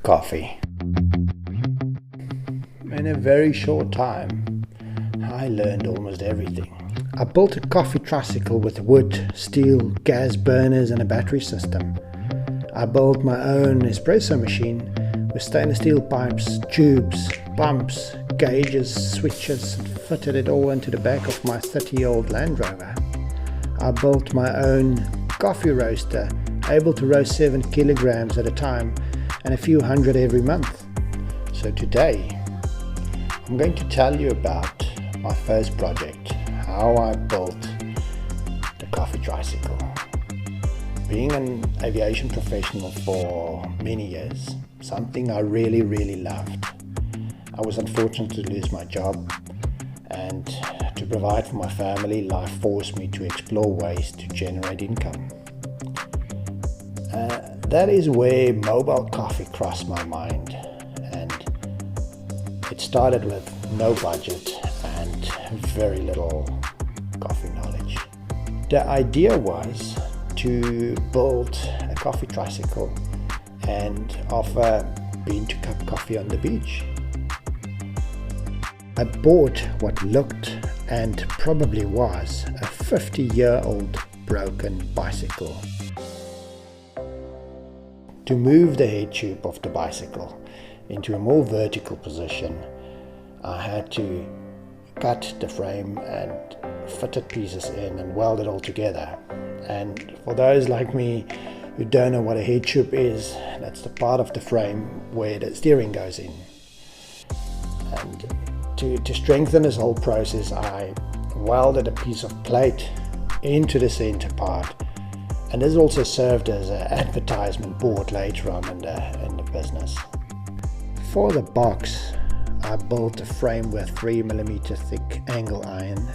coffee. In a very short time, I learned almost everything. I built a coffee tricycle with wood, steel, gas burners and a battery system. I built my own espresso machine with stainless steel pipes, tubes, pumps, gauges, switches, and fitted it all into the back of my 30-year-old Land Rover. I built my own coffee roaster, able to roast 7 kilograms at a time and a few hundred every month. So today, I'm going to tell you about my first project, how I built the coffee tricycle. Being an aviation professional for many years, something I really loved. I was unfortunate to lose my job, and to provide for my family, life forced me to explore ways to generate income. That is where mobile coffee crossed my mind, and it started with no budget and very little coffee knowledge. The idea was to build a coffee tricycle and offer bean-to-cup coffee on the beach. I bought what looked and probably was a 50-year-old broken bicycle. To move the head tube of the bicycle into a more vertical position, I had to cut the frame and fitted pieces in and weld it all together. And for those like me who don't know what a head tube is, that's the part of the frame where the steering goes in. And to strengthen this whole process, I welded a piece of plate into the center part, and this also served as an advertisement board later on in the business. For the box, I built a frame with 3mm thick angle iron.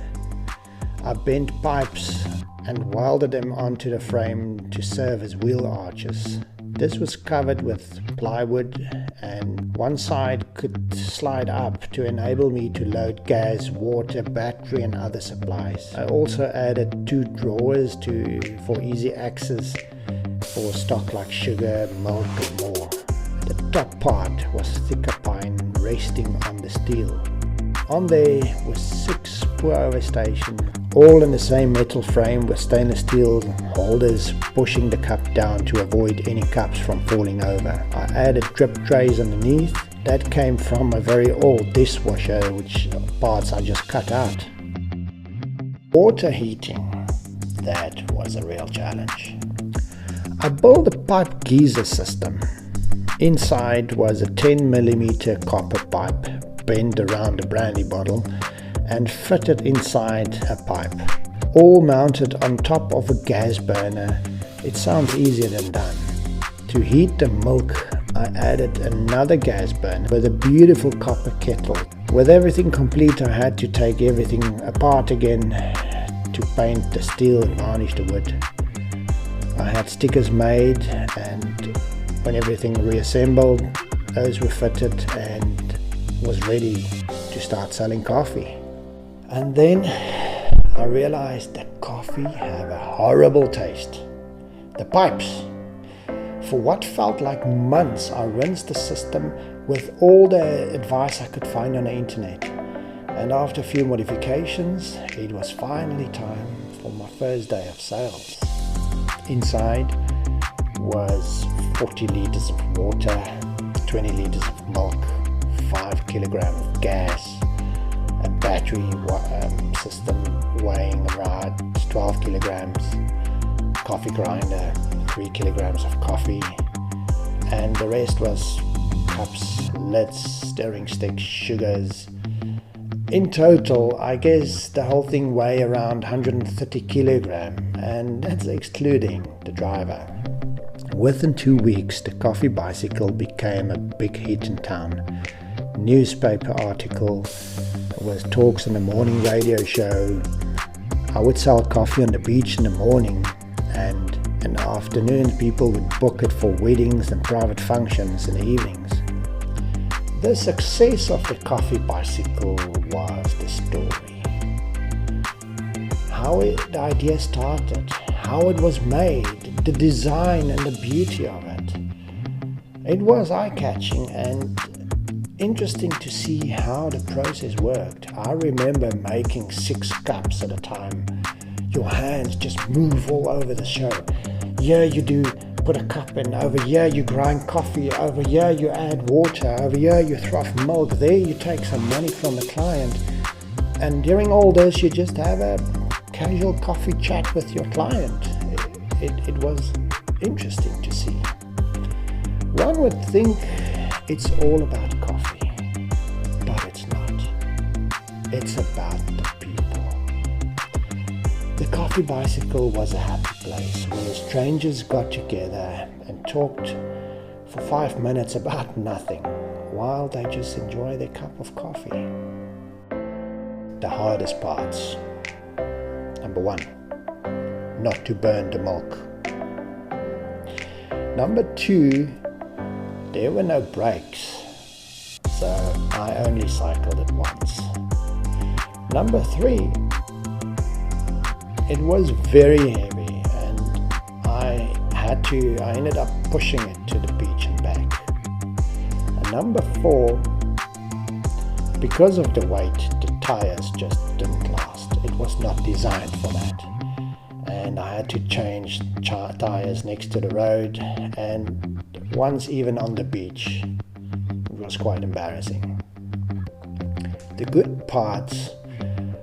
I bent pipes and welded them onto the frame to serve as wheel arches. This was covered with plywood, and one side could slide up to enable me to load gas, water, battery and other supplies. I also added 2 drawers for easy access for stock like sugar, milk and more. The top part was thicker pine resting on the steel. On there was 6 pour-over stations, all in the same metal frame with stainless steel holders pushing the cup down to avoid any cups from falling over. I added drip trays underneath. That came from a very old dishwasher, which parts I just cut out. Water heating, that was a real challenge. I built a pipe geyser system. Inside was a 10mm copper pipe bent around a brandy bottle and fitted inside a pipe, all mounted on top of a gas burner. It sounds easier than done. To heat the milk, I added another gas burner with a beautiful copper kettle. With everything complete, I had to take everything apart again to paint the steel and varnish the wood. I had stickers made, and when everything reassembled, those were fitted and was ready to start selling coffee. And then I realized that coffee have a horrible taste. The pipes. For what felt like months, I rinsed the system with all the advice I could find on the internet. And after a few modifications, it was finally time for my first day of sales. Inside was 40 liters of water, 20 liters of milk, 5 kilograms of gas, a battery system weighing around 12 kilograms, coffee grinder, 3 kilograms of coffee, and the rest was cups, lids, stirring sticks, sugars. In total, I guess the whole thing weighed around 130 kilograms, and that's excluding the driver. Within 2 weeks, the coffee bicycle became a big hit in town. Newspaper article, was talks on the morning radio show. I would sell coffee on the beach in the morning, and in the afternoon people would book it for weddings and private functions in the evenings. The success of the coffee bicycle was the story. How the idea started, how it was made, the design and the beauty of it. It was eye-catching and interesting to see how the process worked. I remember making 6 cups at a time. Your hands just move all over the show. Here you do put a cup in, over here you grind coffee, over here you add water, over here you froth milk, there you take some money from the client. And during all this you just have a casual coffee chat with your client. It was interesting to see. One would think it's all about coffee, but it's not. It's about the people. The Coffee Bicycle was a happy place where strangers got together and talked for 5 minutes about nothing while they just enjoy their cup of coffee. The hardest parts. Number 1, not to burn the milk. Number 2, there were no brakes, so I only cycled it once. Number 3, it was very heavy and I ended up pushing it to the beach and back. And number 4, because of the weight, the tires just didn't last. It was not designed for that. And I had to change tires next to the road, and once even on the beach. It was quite embarrassing. The good parts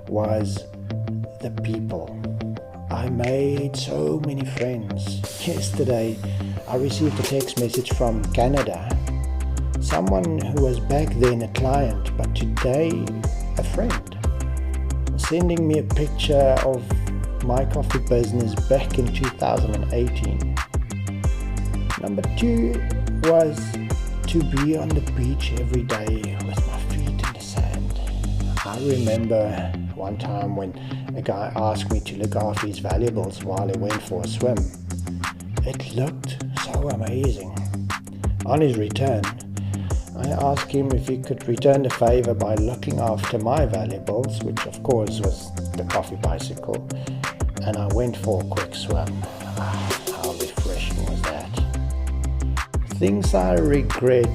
was the people. I made so many friends. Yesterday I received a text message from Canada. Someone who was back then a client, but today a friend, sending me a picture of my coffee business back in 2018. Number 2 was to be on the beach every day with my feet in the sand. I remember one time when a guy asked me to look after his valuables while he went for a swim. It looked so amazing. On his return, I asked him if he could return the favor by looking after my valuables, which of course was the Coffee Bicycle, and I went for a quick swim. How refreshing was that? Things I regret.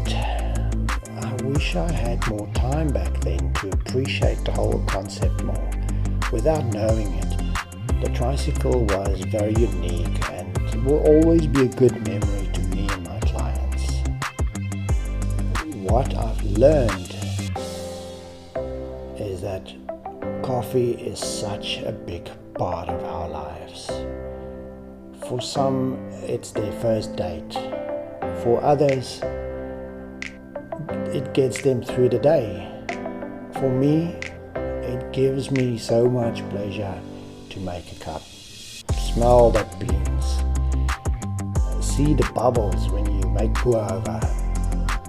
I wish I had more time back then to appreciate the whole concept more. Without knowing it, the tricycle was very unique and will always be a good memory to me and my clients. What I've learned is that coffee is such a big part of our lives. For some, it's their first date. For others, it gets them through the day. For me, it gives me so much pleasure to make a cup. Smell the beans. See the bubbles when you make pour over.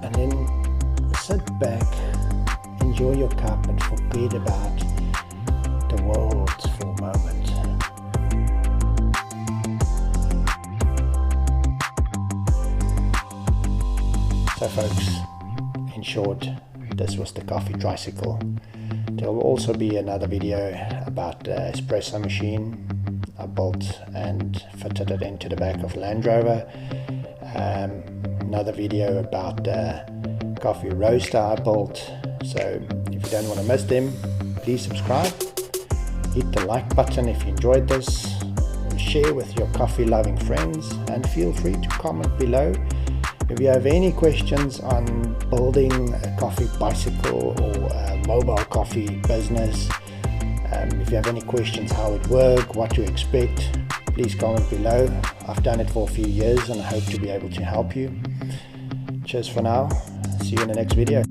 And then sit back, enjoy your cup and forget about the world for a moment. So folks, in short, this was the Coffee Tricycle. There will also be another video about the espresso machine I built and fitted it into the back of Land Rover. Another video about the coffee roaster I built. So if you don't want to miss them, please subscribe. Hit the like button if you enjoyed this. Share with your coffee loving friends and feel free to comment below. If you have any questions on building a coffee bicycle or a mobile coffee business, if you have any questions how it works, what to expect, please comment below. I've done it for a few years and I hope to be able to help you. Cheers for now. See you in the next video.